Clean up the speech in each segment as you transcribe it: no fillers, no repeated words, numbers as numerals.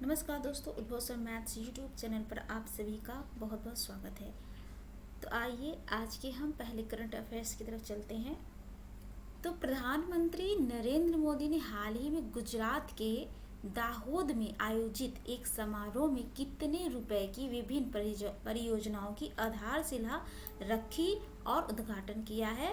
नमस्कार दोस्तों, उद्भव सर मैथ्स यूट्यूब चैनल पर आप सभी का बहुत बहुत स्वागत है। तो आइए आज के हम पहले करंट अफेयर्स की तरफ चलते हैं। तो प्रधानमंत्री नरेंद्र मोदी ने हाल ही में गुजरात के दाहोद में आयोजित एक समारोह में कितने रुपए की विभिन्न परियोजनाओं की आधारशिला रखी और उद्घाटन किया है?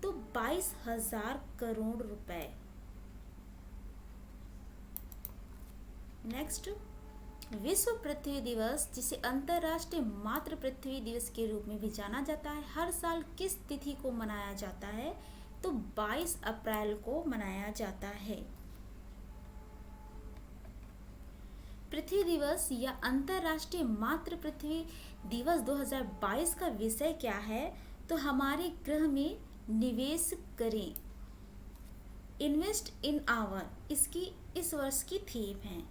तो 22,000 करोड़ रुपए। नेक्स्ट, विश्व पृथ्वी दिवस, जिसे अंतर्राष्ट्रीय मातृ पृथ्वी दिवस के रूप में भी जाना जाता है, हर साल किस तिथि को मनाया जाता है? तो 22 अप्रैल को मनाया जाता है। पृथ्वी दिवस या अंतर्राष्ट्रीय मातृ पृथ्वी दिवस 2022 का विषय क्या है? तो हमारे ग्रह में निवेश करें, इन्वेस्ट इन आवर, इसकी इस वर्ष की थीम है।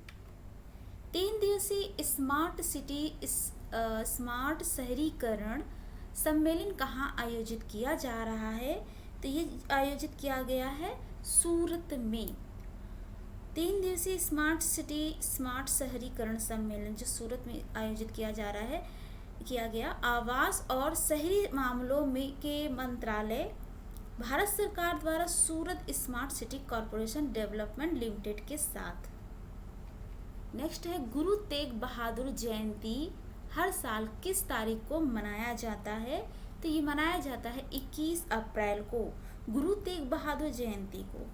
3 दिवसीय स्मार्ट शहरीकरण सम्मेलन कहाँ आयोजित किया जा रहा है? तो ये आयोजित किया गया है सूरत में। 3 दिवसीय स्मार्ट शहरीकरण सम्मेलन जो सूरत में आयोजित किया गया आवास और शहरी मामलों में के मंत्रालय, भारत सरकार द्वारा Surat smart city corporation development limited के साथ। नेक्स्ट है, गुरु तेग बहादुर जयंती हर साल किस तारीख को मनाया जाता है? तो ये मनाया जाता है 21 अप्रैल को, गुरु तेग बहादुर जयंती को।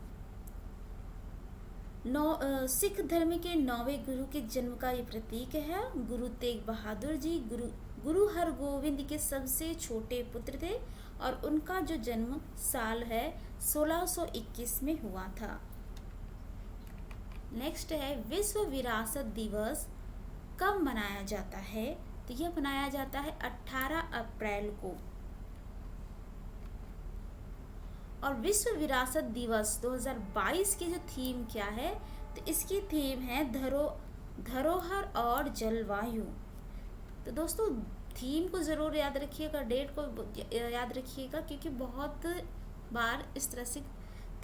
सिख धर्म के 9वें गुरु के जन्म का ये प्रतीक है। गुरु तेग बहादुर जी गुरु हरगोविंद के सबसे छोटे पुत्र थे और उनका जो जन्म साल है 1621 में हुआ था। नेक्स्ट है, विश्व विरासत दिवस कब मनाया जाता है? तो यह मनाया जाता है 18 अप्रैल को। और विश्व विरासत दिवस 2022 की जो थीम क्या है? तो इसकी थीम है धरोहर और जलवायु। तो दोस्तों थीम को ज़रूर याद रखिएगा, डेट को याद रखिएगा, क्योंकि बहुत बार इस तरह से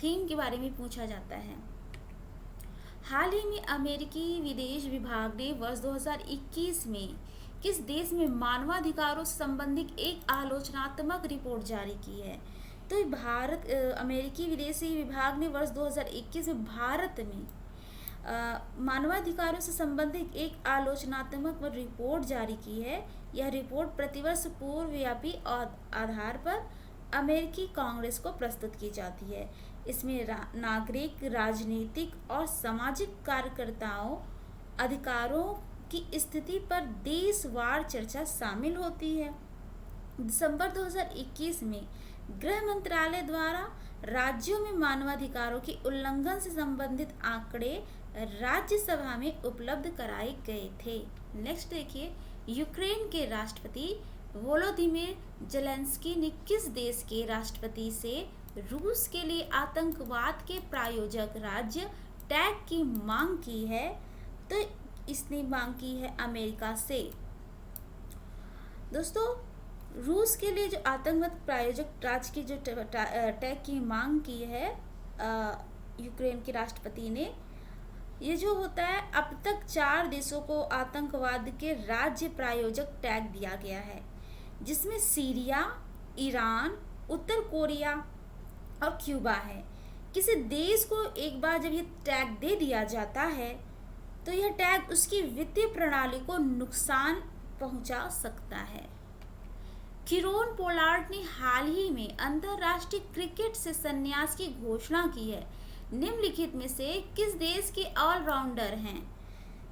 थीम के बारे में पूछा जाता है। हाल ही में अमेरिकी विदेश विभाग ने वर्ष 2021 में किस देश में मानवाधिकारों से संबंधित एक आलोचनात्मक रिपोर्ट जारी की है? तो अमेरिकी विदेशी विभाग ने वर्ष 2021 में भारत में मानवाधिकारों से संबंधित एक आलोचनात्मक रिपोर्ट जारी की है। यह रिपोर्ट प्रतिवर्ष पूर्वव्यापी आधार पर अमेरिकी कांग्रेस को प्रस्तुत की जाती है। इसमें नागरिक, राजनीतिक और सामाजिक कार्यकर्ताओं अधिकारों की स्थिति पर देशवार चर्चा शामिल होती है। दिसंबर 2021 में गृह मंत्रालय द्वारा राज्यों में मानवाधिकारों के उल्लंघन से संबंधित आंकड़े राज्यसभा में उपलब्ध कराए गए थे। नेक्स्ट देखिए, यूक्रेन के राष्ट्रपति वोलोदिमीर जेलेंस्की ने किस देश के राष्ट्रपति से रूस के लिए आतंकवाद के प्रायोजक राज्य टैग की मांग की है? तो इसने मांग की है अमेरिका से। दोस्तों रूस के लिए जो आतंकवाद प्रायोजक राज्य की जो टैग की मांग की है यूक्रेन के राष्ट्रपति ने, ये जो होता है, अब तक 4 देशों को आतंकवाद के राज्य प्रायोजक टैग दिया गया है, जिसमें सीरिया, ईरान, उत्तर कोरिया और क्यूबा है। किसी देश को एक बार जब ये टैग दे दिया जाता है तो यह टैग उसकी वित्तीय प्रणाली को नुकसान पहुंचा सकता है। किरोन पोलार्ड ने हाल ही में अंतर्राष्ट्रीय क्रिकेट से संन्यास की घोषणा की है। निम्नलिखित में से किस देश के ऑलराउंडर हैं?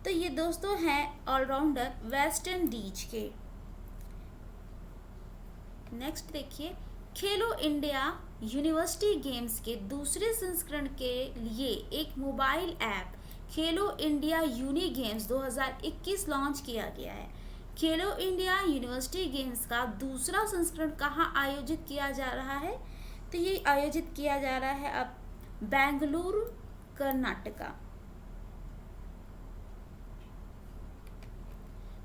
तो ये दोस्तों हैं ऑलराउंडर वेस्ट इंडीज के। नेक्स्ट देखिए, खेलो इंडिया यूनिवर्सिटी गेम्स के दूसरे संस्करण के लिए एक मोबाइल ऐप खेलो इंडिया यूनी गेम्स 2021 लॉन्च किया गया है। खेलो इंडिया यूनिवर्सिटी गेम्स का दूसरा संस्करण कहाँ आयोजित किया जा रहा है? तो ये आयोजित किया जा रहा है अब बेंगलुरु, कर्नाटका।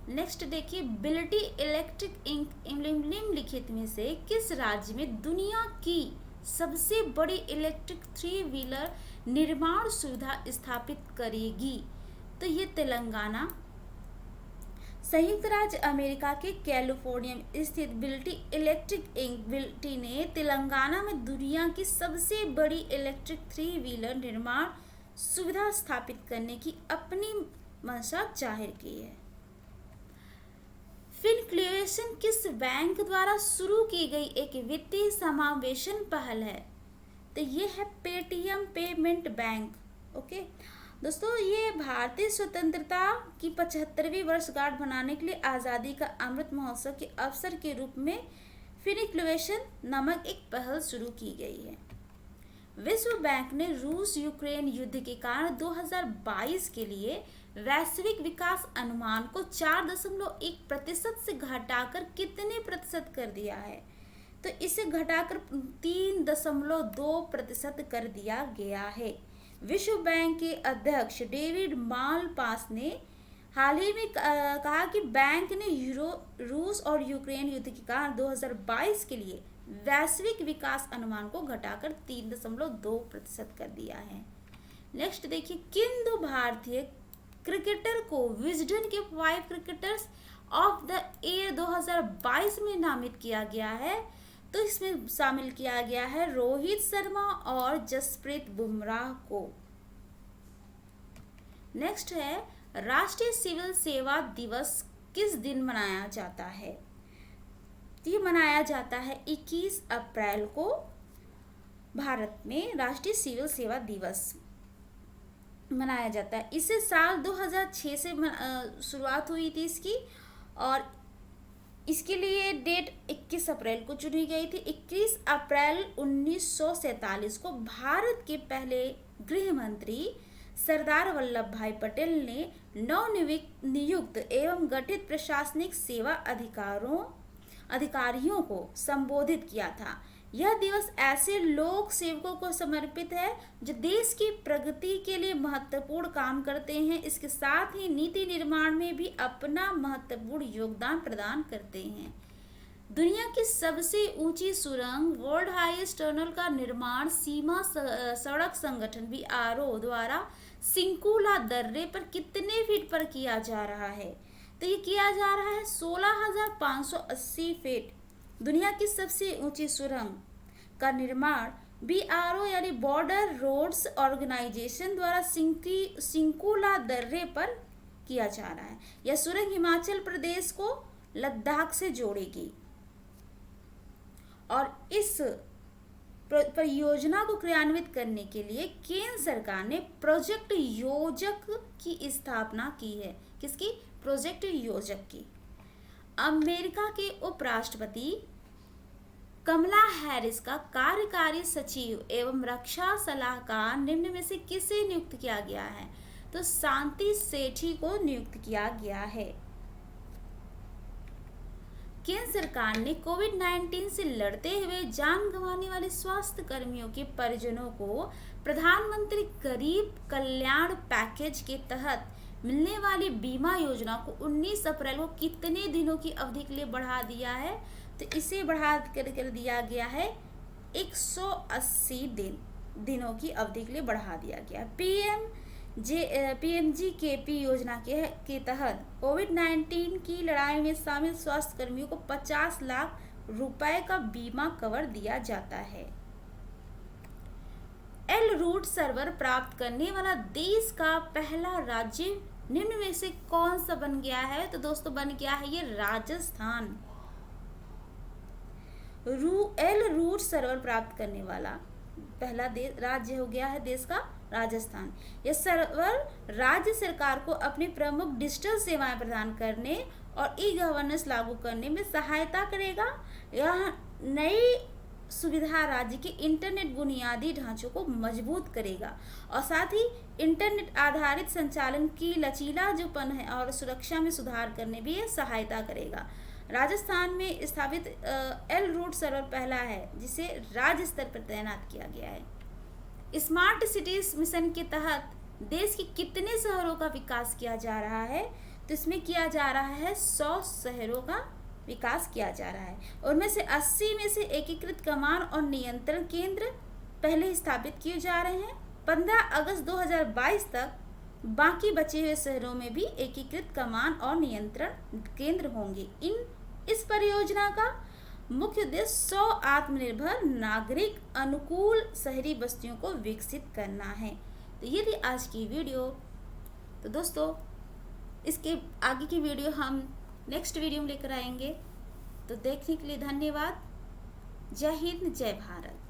नेक्स्ट देखिए, बिलिटी इलेक्ट्रिक इंक निम्नलिखित में से किस राज्य में दुनिया की सबसे बड़ी इलेक्ट्रिक 3 व्हीलर निर्माण सुविधा स्थापित करेगी? तो तो ये तेलंगाना संयुक्त राज्य अमेरिका के कैलिफोर्निया में स्थित बिल्टी इलेक्ट्रिक इंक बिल्टी ने तेलंगाना में दुनिया की सबसे बड़ी इलेक्ट्रिक 3 व्हीलर निर्माण सुविधा स्थापित करने की अपनी मंशा जाहिर की है। फिनक्लेवेशन किस बैंक द्वारा शुरू की गई एक वित्तीय समावेशन पहल है? तो ये है पेटीएम पेमेंट बैंक। ओके दोस्तों, ये भारतीय स्वतंत्रता की 75वीं वर्षगांठ मनाने के लिए आज़ादी का अमृत महोत्सव के अवसर के रूप में फिनक्लेवेशन नामक एक पहल शुरू की गई है। विश्व बैंक ने रूस यूक्रेन युद्ध के कारण 2022 के लिए वैश्विक विकास अनुमान को 4.1% से घटाकर कितने प्रतिशत कर दिया है? तो इसे घटाकर 3.2% कर दिया गया है। विश्व बैंक के अध्यक्ष डेविड मालपास ने हाल ही में कहा कि बैंक ने रूस और यूक्रेन युद्ध के कारण 2022 के लिए वैश्विक विकास अनुमान को घटाकर 3.2% कर दिया है। नेक्स्ट देखिए, किन 2 भारतीय क्रिकेटर को विजडन के 5 क्रिकेटर्स ऑफ द ईयर 2022 में नामित किया गया है? तो इसमें शामिल किया गया है रोहित शर्मा और जसप्रीत बुमराह को। नेक्स्ट है, राष्ट्रीय सिविल सेवा दिवस किस दिन मनाया जाता है? ये मनाया जाता है 21 अप्रैल को। भारत में राष्ट्रीय सिविल सेवा दिवस मनाया जाता है। इसे साल 2006 से शुरुआत हुई थी इसकी, और इसके लिए डेट 21 अप्रैल को चुनी गई थी। 21 अप्रैल 1947 को भारत के पहले गृह मंत्री सरदार वल्लभ भाई पटेल ने नवनियुक्त एवं गठित प्रशासनिक सेवा अधिकारियों को संबोधित किया था। यह दिवस ऐसे लोक सेवकों को समर्पित है जो देश की प्रगति के लिए महत्वपूर्ण काम करते हैं, इसके साथ ही नीति निर्माण में भी अपना महत्वपूर्ण योगदान प्रदान करते हैं। दुनिया की सबसे ऊंची सुरंग वर्ल्ड हाईएस्ट टनल का निर्माण सीमा सड़क संगठन BRO द्वारा सिंकुला दर्रे पर कितने फीट पर किया जा रहा है? तो ये किया जा रहा है 16,580 फीट। दुनिया की सबसे ऊंची सुरंग का निर्माण BRO यानी बॉर्डर रोड्स ऑर्गेनाइजेशन द्वारा सिंकुला दर्रे पर किया जा रहा है। यह सुरंग हिमाचल प्रदेश को लद्दाख से जोड़ेगी और इस परियोजना को क्रियान्वित करने के लिए केंद्र सरकार ने प्रोजेक्ट योजक की स्थापना की है। किसकी? प्रोजेक्ट योजक की। अमेरिका के उपराष्ट्रपति कमला हैरिस का कार्यकारी सचिव एवं रक्षा सलाहकार निम्न में से किसे नियुक्त किया गया है? तो शांति सेठी को नियुक्त किया गया है। केंद्र सरकार ने कोविड-19 से लड़ते हुए जान गंवाने वाले स्वास्थ्य कर्मियों के परिजनों को प्रधानमंत्री गरीब कल्याण पैकेज के तहत मिलने वाली बीमा योजना को 19 अप्रैल को कितने दिनों की अवधि के लिए बढ़ा दिया है? तो इसे बढ़ा कर दिया गया है 180 दिनों की अवधि के लिए बढ़ा दिया गया। PMGKP योजना के तहत कोविड-19 की लड़ाई में शामिल स्वास्थ्य कर्मियों को 50 लाख रुपए का बीमा कवर दिया जाता है। एल रूट सर्वर प्राप्त करने वाला देश का पहला राज्य निम्न में से कौन सा बन गया है? तो दोस्तों बन गया है ये राजस्थान। एल रूट सर्वर प्राप्त करने वाला पहला राज्य हो गया है देश का राजस्थान। यह सर्वर राज्य सरकार को अपनी प्रमुख डिजिटल सेवाएं प्रदान करने और ई-गवर्नेंस लागू करने में सहायता करेगा। यह नई सुविधा राज्य के इंटरनेट बुनियादी ढांचों को मजबूत करेगा और साथ ही इंटरनेट आधारित संचालन की लचीलापन है और सुरक्षा में सुधार करने भी यह सहायता करेगा। राजस्थान में स्थापित एल रूट सर्वर पहला है जिसे राज्य स्तर पर तैनात किया गया है। स्मार्ट सिटीज मिशन के तहत देश के कितने शहरों का विकास किया जा रहा है? तो इसमें किया जा रहा है 100 शहरों का विकास किया जा रहा है। उनमें से 80 में से एकीकृत कमान और नियंत्रण केंद्र पहले स्थापित किए जा रहे हैं। 15 अगस्त 2022 तक बाकी बचे हुए शहरों में भी एकीकृत कमान और नियंत्रण केंद्र होंगे। इस परियोजना का मुख्य उद्देश्य 100 आत्मनिर्भर नागरिक अनुकूल शहरी बस्तियों को विकसित करना है। तो ये थी आज की वीडियो। तो दोस्तों, इसके आगे की वीडियो हम नेक्स्ट वीडियो में लेकर आएंगे। तो देखने के लिए धन्यवाद। जय हिंद, जय भारत।